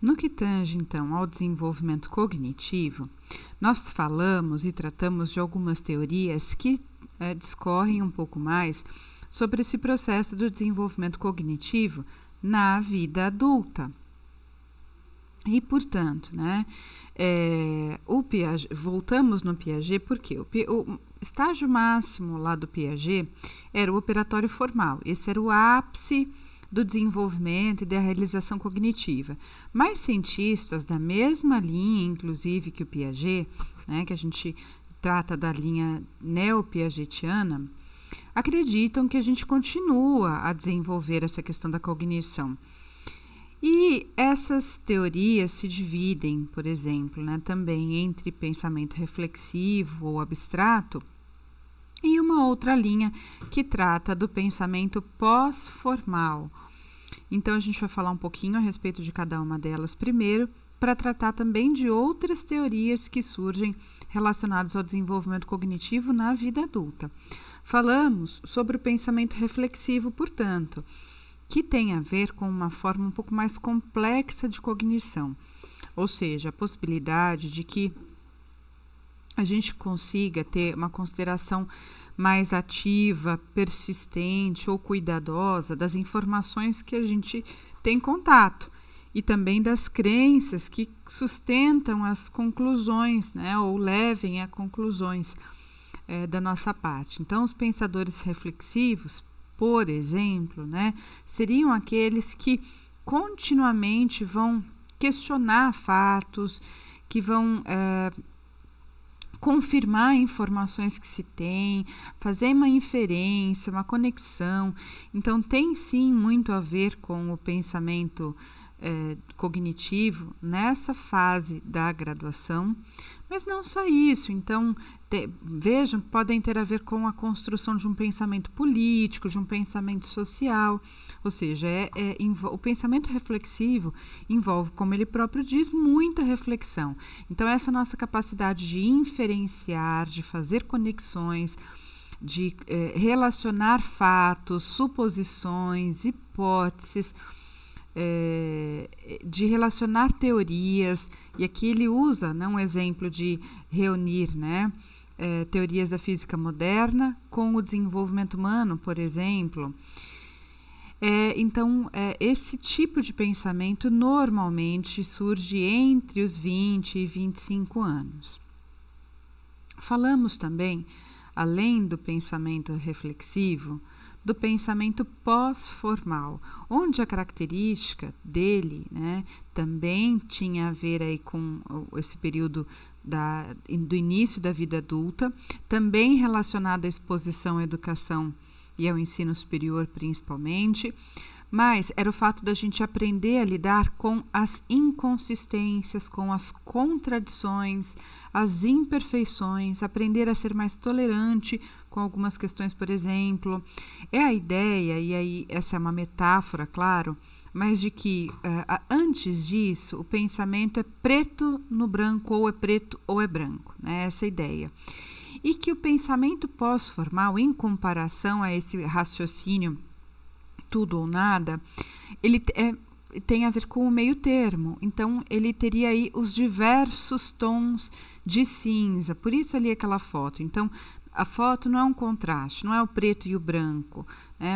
No que tange, então, ao desenvolvimento cognitivo, nós falamos e tratamos de algumas teorias que discorrem um pouco mais sobre esse processo do desenvolvimento cognitivo na vida adulta. E, portanto, o Piaget, voltamos no Piaget, porque o estágio máximo lá do Piaget era o operatório formal. Esse era o ápice do desenvolvimento e da realização cognitiva. Mas cientistas da mesma linha, inclusive, que o Piaget, que a gente trata da linha neo-piagetiana, acreditam que a gente continua a desenvolver essa questão da cognição. E essas teorias se dividem, por exemplo, também entre pensamento reflexivo ou abstrato e uma outra linha que trata do pensamento pós-formal. Então, a gente vai falar um pouquinho a respeito de cada uma delas primeiro, para tratar também de outras teorias que surgem relacionadas ao desenvolvimento cognitivo na vida adulta. Falamos sobre o pensamento reflexivo, portanto, que tem a ver com uma forma um pouco mais complexa de cognição, ou seja, a possibilidade de que a gente consiga ter uma consideração mais ativa, persistente ou cuidadosa das informações que a gente tem contato e também das crenças que sustentam as conclusões, ou levem a conclusões da nossa parte. Então, os pensadores reflexivos, por exemplo, seriam aqueles que continuamente vão questionar fatos, que vão confirmar informações que se tem, fazer uma inferência, uma conexão. Então, tem sim muito a ver com o pensamento cognitivo nessa fase da graduação, mas não só isso. Então, vejam que podem ter a ver com a construção de um pensamento político, de um pensamento social, ou seja, o pensamento reflexivo envolve, como ele próprio diz, muita reflexão. Então, essa nossa capacidade de inferenciar, de fazer conexões, de relacionar fatos, suposições, hipóteses, de relacionar teorias, e aqui ele usa um exemplo de reunir teorias da física moderna com o desenvolvimento humano, por exemplo. Então, esse tipo de pensamento normalmente surge entre os 20 e 25 anos. Falamos também, além do pensamento reflexivo, do pensamento pós-formal, onde a característica dele também tinha a ver aí com esse período do início da vida adulta, também relacionado à exposição à educação e ao ensino superior principalmente, mas era o fato da gente aprender a lidar com as inconsistências, com as contradições, as imperfeições, aprender a ser mais tolerante com algumas questões, por exemplo. É a ideia, e aí essa é uma metáfora, claro, mas de que antes disso o pensamento é preto no branco, ou é preto ou é branco, essa é a ideia. E que o pensamento pós-formal, em comparação a esse raciocínio tudo ou nada, ele tem a ver com o meio termo. Então, ele teria aí os diversos tons de cinza. Por isso ali aquela foto. Então, a foto não é um contraste, não é o preto e o branco,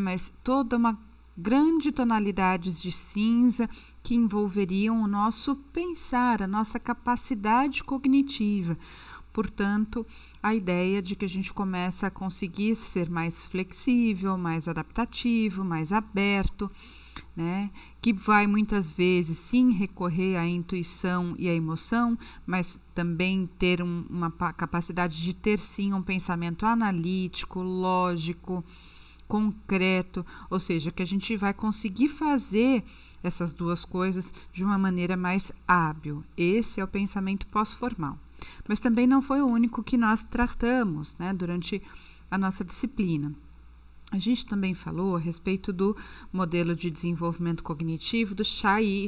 mas toda uma grande tonalidades de cinza que envolveriam o nosso pensar, a nossa capacidade cognitiva. Portanto, a ideia de que a gente começa a conseguir ser mais flexível, mais adaptativo, mais aberto, que vai muitas vezes sim recorrer à intuição e à emoção, mas também ter uma capacidade de ter sim um pensamento analítico, lógico, concreto, ou seja, que a gente vai conseguir fazer essas duas coisas de uma maneira mais hábil. Esse é o pensamento pós-formal. Mas também não foi o único que nós tratamos durante a nossa disciplina. A gente também falou a respeito do modelo de desenvolvimento cognitivo do Chai,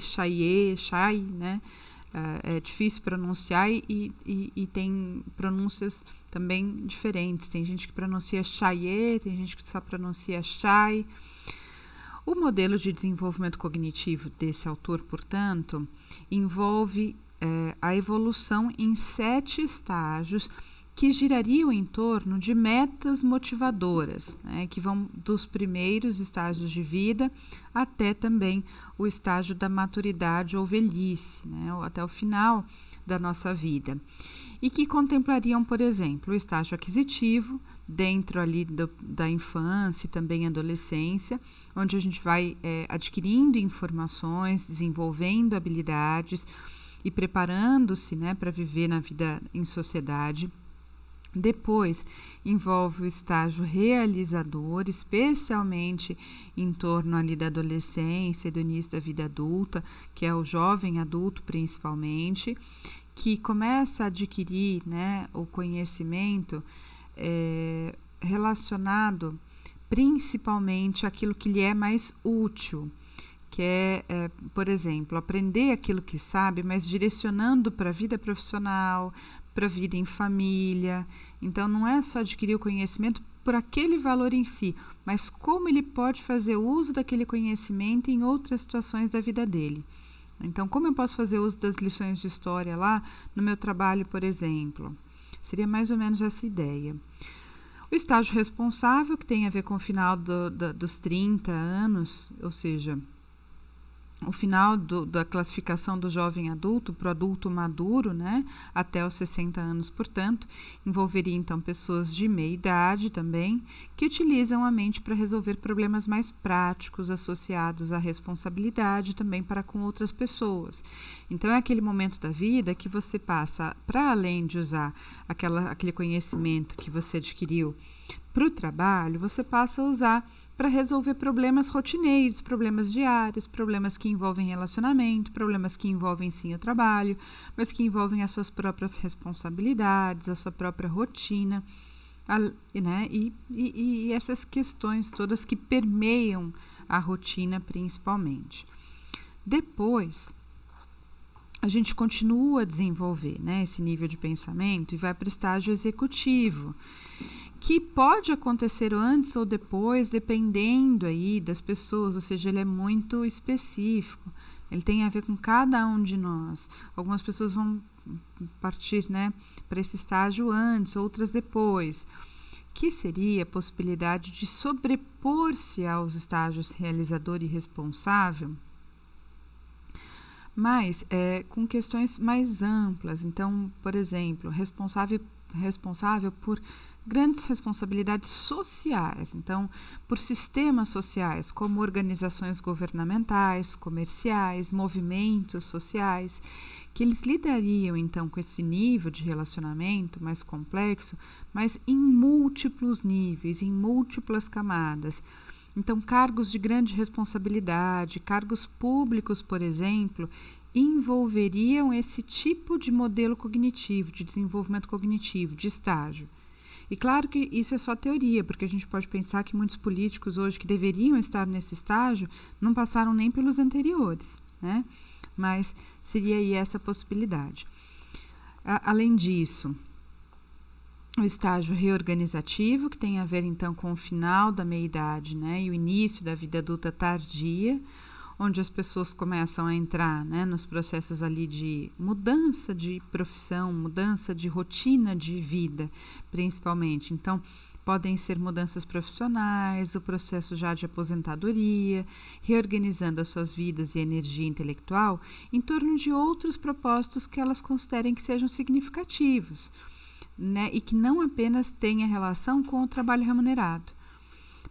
é difícil pronunciar e tem pronúncias também diferentes. Tem gente que pronuncia Chaie, tem gente que só pronuncia Chai. O modelo de desenvolvimento cognitivo desse autor, portanto, envolve a evolução em 7 estágios que girariam em torno de metas motivadoras, né, que vão dos primeiros estágios de vida até também o estágio da maturidade ou velhice, né, ou até o final da nossa vida. E que contemplariam, por exemplo, o estágio aquisitivo, dentro ali da infância e também adolescência, onde a gente vai adquirindo informações, desenvolvendo habilidades e preparando-se, né, para viver na vida em sociedade. Depois, envolve o estágio realizador, especialmente em torno ali da adolescência e do início da vida adulta, que é o jovem adulto principalmente, que começa a adquirir, né, o conhecimento relacionado principalmente àquilo que lhe é mais útil, que por exemplo, aprender aquilo que sabe, mas direcionando para a vida profissional, para a vida em família. Então, não é só adquirir o conhecimento por aquele valor em si, mas como ele pode fazer uso daquele conhecimento em outras situações da vida dele. Então, como eu posso fazer uso das lições de história lá no meu trabalho, por exemplo? Seria mais ou menos essa ideia. O estágio responsável, que tem a ver com o final dos 30 anos, ou seja, o final da classificação do jovem adulto para o adulto maduro, né, até os 60 anos, portanto, envolveria então pessoas de meia idade também, que utilizam a mente para resolver problemas mais práticos associados à responsabilidade também para com outras pessoas. Então, é aquele momento da vida que você passa, para além de usar aquele conhecimento que você adquiriu para o trabalho, você passa a usar para resolver problemas rotineiros, problemas diários, problemas que envolvem relacionamento, problemas que envolvem sim o trabalho, mas que envolvem as suas próprias responsabilidades, a sua própria rotina, né? E essas questões todas que permeiam a rotina principalmente. Depois, a gente continua a desenvolver, né, esse nível de pensamento e vai para o estágio executivo, que pode acontecer antes ou depois, dependendo aí das pessoas, ou seja, ele é muito específico, ele tem a ver com cada um de nós. Algumas pessoas vão partir, né, para esse estágio antes, outras depois, que seria a possibilidade de sobrepor-se aos estágios realizador e responsável, mas com questões mais amplas. Então, por exemplo, responsável por grandes responsabilidades sociais, então, por sistemas sociais, como organizações governamentais, comerciais, movimentos sociais, que eles lidariam, então, com esse nível de relacionamento mais complexo, mas em múltiplos níveis, em múltiplas camadas. Então, cargos de grande responsabilidade, cargos públicos, por exemplo, envolveriam esse tipo de modelo cognitivo, de desenvolvimento cognitivo, de estágio. E claro que isso é só teoria, porque a gente pode pensar que muitos políticos hoje que deveriam estar nesse estágio não passaram nem pelos anteriores, né? Mas seria aí essa possibilidade. Além disso, o estágio reorganizativo, que tem a ver então com o final da meia-idade, né, e o início da vida adulta tardia, onde as pessoas começam a entrar, né, nos processos ali de mudança de profissão, mudança de rotina de vida, principalmente. Então, podem ser mudanças profissionais, o processo já de aposentadoria, reorganizando as suas vidas e energia intelectual em torno de outros propósitos que elas considerem que sejam significativos, né, e que não apenas tenha relação com o trabalho remunerado.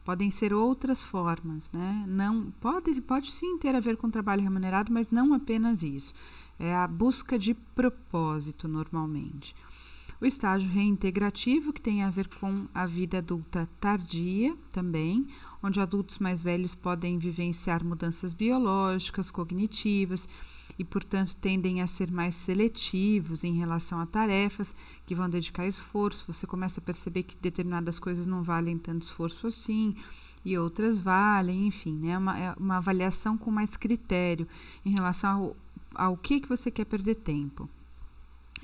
Podem ser outras formas, né? Não, pode sim ter a ver com trabalho remunerado, mas não apenas isso. É a busca de propósito, normalmente. O estágio reintegrativo, que tem a ver com a vida adulta tardia também, onde adultos mais velhos podem vivenciar mudanças biológicas, cognitivas, e, portanto, tendem a ser mais seletivos em relação a tarefas que vão dedicar esforço. Você começa a perceber que determinadas coisas não valem tanto esforço assim e outras valem, enfim, né? É uma avaliação com mais critério em relação ao que você quer perder tempo.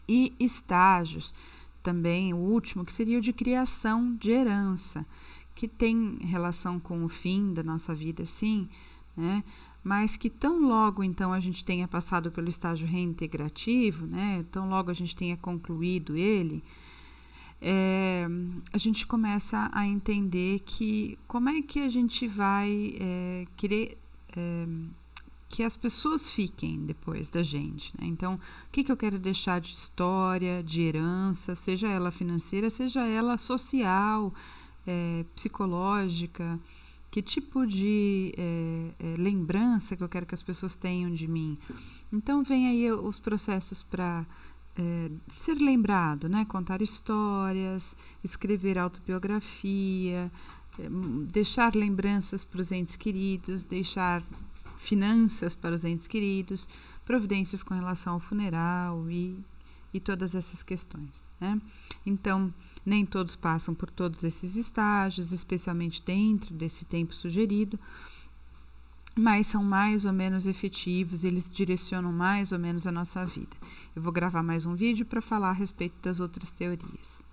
E estágios, também o último, que seria o de criação de herança, que tem relação com o fim da nossa vida, sim, né? Mas que tão logo então a gente tenha passado pelo estágio reintegrativo, né? Tão logo a gente tenha concluído ele, a gente começa a entender que como é que a gente vai querer que as pessoas fiquem depois da gente, né? Então, o que eu quero deixar de história, de herança, seja ela financeira, seja ela social, psicológica, que tipo de lembrança que eu quero que as pessoas tenham de mim. Então, vem aí os processos para ser lembrado, né? Contar histórias, escrever autobiografia, deixar lembranças para os entes queridos, deixar finanças para os entes queridos, providências com relação ao funeral e todas essas questões, né? Então, nem todos passam por todos esses estágios, especialmente dentro desse tempo sugerido, mas são mais ou menos efetivos, eles direcionam mais ou menos a nossa vida. Eu vou gravar mais um vídeo para falar a respeito das outras teorias.